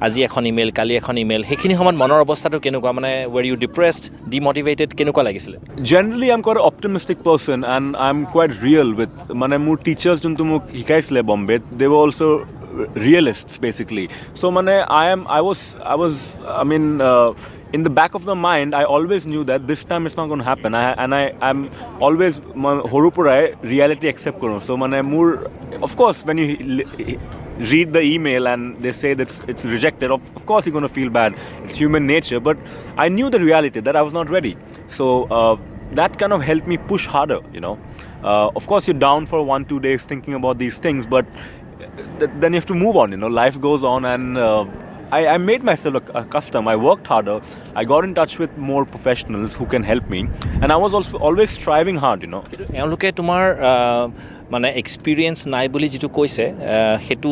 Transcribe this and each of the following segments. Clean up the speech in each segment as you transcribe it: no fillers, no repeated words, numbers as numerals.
আজি এখন ইমেইল কালি এখন ইমেইল সেইখিনি সময়ত মনৰ অৱস্থাটো কেনেকুৱা মানে were you depressed demotivated কেনেকুৱা লাগিছিল Generally I'm quite an optimistic person and I'm quite real with মানে মোৰ টিচাৰ্ছ যোনটো মোক শিকাইছিলে বম্বেত they were also realists basically so মানে I mean in the back of the mind I always knew that this time it's not going to happen I'm always horu purai reality accept karo so mane mur of course when you read the email and they say that it's rejected of course you're going to feel bad it's human nature but I knew the reality that I was not ready so that kind of helped me push harder you know of course you're down for 1-2 days thinking about these things but then you have to move on you know life goes on and I made myself accustomed. I worked harder. I got in touch with more professionals who can help me. And I was also always striving hard, you know. এওঁলোকে তোমাৰ মানে experience নাই বুলি যিটো কৈছে সেইটো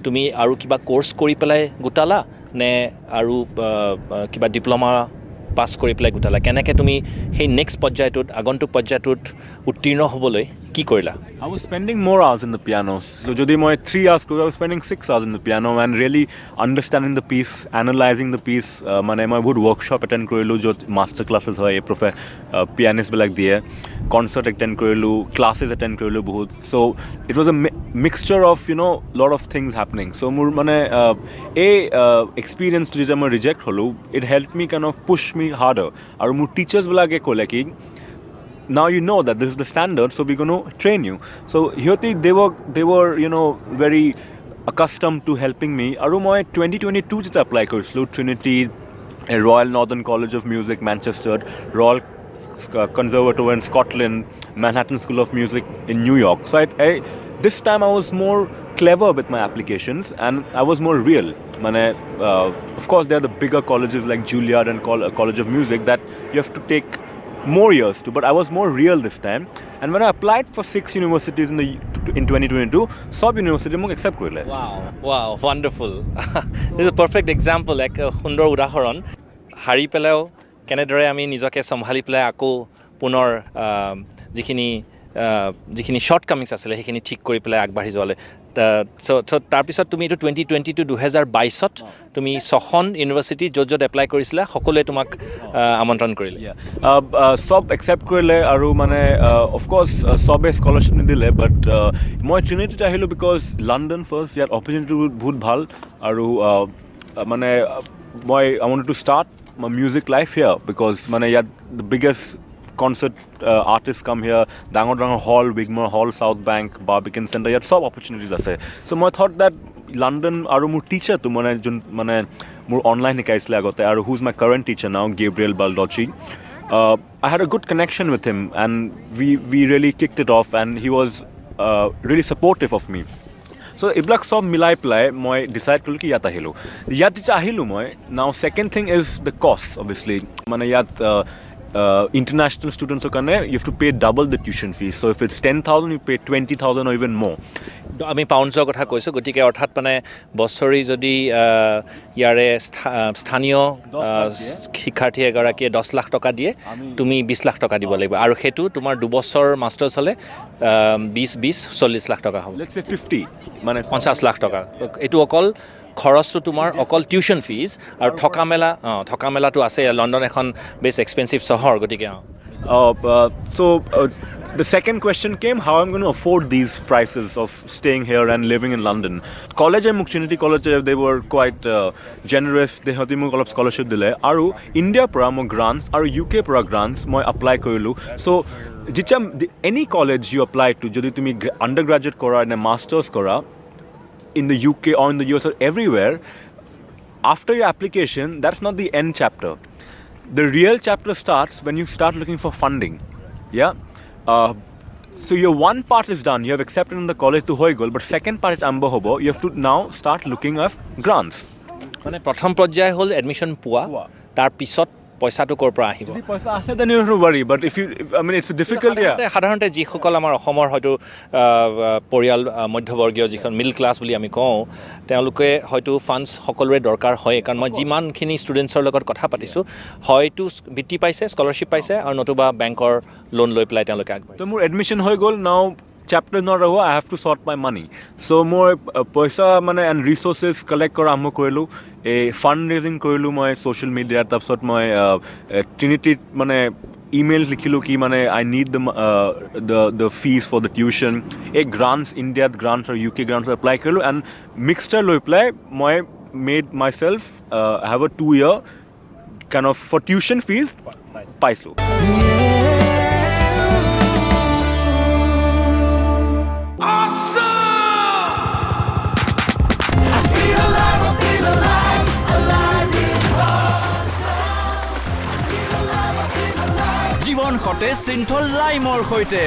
তুমি আৰু কিবা কোৰ্চ কৰি পেলাই গোটালা নে আৰু কিবা ডিপ্ল'মা পাছ কৰি পেলাই গোটালা কেনেকৈ তুমি সেই নেক্সট পৰ্যায়টোত আগন্তুক পৰ্যায়টোত উত্তীৰ্ণ হ'বলৈ কি কৰিলা I was spending more hours in the piano. So যদি মই 3 hours I was spending 6 hours in the piano and really understanding the piece, analyzing the piece. মানে মই বহুত workshop attend কৰিলোঁ য'ত master classes হয় pianist বিলাক দিয়ে concert attend কৰিলোঁ classes attend কৰিলোঁ বহুত so it was a mixture of you know lot of things happening so মোৰ মানে experience যেতিয়া মই reject হ'লোঁ it helped me kind of push me harder আৰু মোৰ teachers বিলাকে ক'লে কি now you know that this is the standard so we're going to train you so they were you know very accustomed to helping me aru moi 2022 jeta apply korislu Trinity Royal Northern College of Music Manchester Royal Conservatoire in Scotland Manhattan School of Music in New York so I this time I was more clever with my applications and I was more real mane of course there are the bigger colleges like Juilliard and College of Music that you have to take more years too but I was more real this time and when I applied for 6 universities in 2022 sub university মোক accept কৰিলে wow wonderful this is a perfect example like সুন্দৰ উদাহৰণ হাৰি পেলাও কেনেদৰে আমি নিজকে সম্ভালি পেলাই আকৌ পুনৰ যিখিনি শৰ্ট কামিংছ আছিলে সেইখিনি ঠিক কৰি পেলাই আগবাঢ়ি যোৱালে তাৰপিছত তুমি এইটো 2022 তুমি ছখন ইউনিভাৰ্চিটি য'ত এপ্লাই কৰিছিলা সকলোৱে তোমাক আমন্ত্ৰণ কৰিলে সব একচেপ্ট কৰিলে আৰু মানে অফক'ৰ্ছ সবে স্কলাৰশ্বিপ নিদিলে বাট মই ট্ৰিনিটিত আহিলোঁ বিকজ লণ্ডন ফাৰ্ষ্ট ইয়াত অপৰচুনিটি বহুত ভাল আৰু মানে মই I wanted to start my music life here because মানে ইয়াত the biggest concert artists come here dangor hall Wigmore Hall South Bank Barbican Center yet sub opportunities ase so I thought that London aru mur teacher tu mane mur online hikaisle agote aru who's my current teacher now Gabriel Baldocci I had a good connection with him and we really kicked it off and he was really supportive of me so iblak sob milai play moi decide kolu ki yat ahilu moi now second thing is the cost obviously mane yat international students you have to pay double the tuition fees so if it's 10,000 you pay 20,000 or even more আমি পাউণ্ডছৰ কথা কৈছোঁ গতিকে অৰ্থাৎ মানে বছৰি যদি ইয়াৰে স্থানীয় শিক্ষাৰ্থী এগৰাকীয়ে 10 লাখ টকা দিয়ে তুমি 20 লাখ টকা দিব লাগিব আৰু সেইটো তোমাৰ 2 বছৰ মাষ্টাৰ্ছ হ'লে 40 লাখ টকা হ'ব let's say 50 মানে 50 লাখ টকা এইটো অকল খৰচটো তোমাৰ অকল টিউশ্যন ফিজ আৰু থকা মেলাটো আছে লণ্ডন এখন বেছ এক্সপেঞ্চিভ চহৰ গতিকে so the second question came how I'm going to afford these prices of staying here and living in London college and Trinity College they were quite generous they had me a scholarship dile aru India pra mo grants aru UK pra grants moi apply korilu so any college you apply to jodi tumi undergraduate kora and masters kora in the UK or in the US or everywhere after your application that's not the end chapter the real chapter starts when you start looking for funding yeah so your one part is done you have accepted in the college to hoy goal but second part is ambo hobo you have to now start looking at grants মানে প্ৰথম পৰ্যায় হ'ল admission পোৱা তাৰ পিছত পইচাটো ক'ৰ পৰা আহিব যদি পইচা আছে then you don't have to worry but if I mean it's a difficult সাধাৰণতে যিসকল আমাৰ অসমৰ হয়তো পৰিয়াল মধ্যবৰ্গীয় যিখন মিডল ক্লাছ বুলি আমি কওঁ তেওঁলোকে হয়তো ফাণ্ডছ সকলোৰে দৰকাৰ হয় কাৰণ মই যিমানখিনি ষ্টুডেণ্টছৰ লগত কথা পাতিছোঁ হয়তো বৃত্তি পাইছে স্কলাৰশ্বিপ পাইছে আৰু নতুবা বেংকৰ লোন লৈ পেলাই তেওঁলোকে আগবাঢ়িছে তো মোৰ এডমিশ্যন হৈ গ'ল নাও chapter not over, I have to sort my money. So more paisa mane and resources collect kora arambho korilu, a fundraising korilu moi social media tapsot moi Trinity mane emails likhilu ki mane I need the fees for the tuition, a grants India grants or UK grants apply korilu, and mixture loi play moi made myself have a 2-year kind of for tuition fees paisu. জীৱন হতে সিন্থল লাইমৰ হৈতে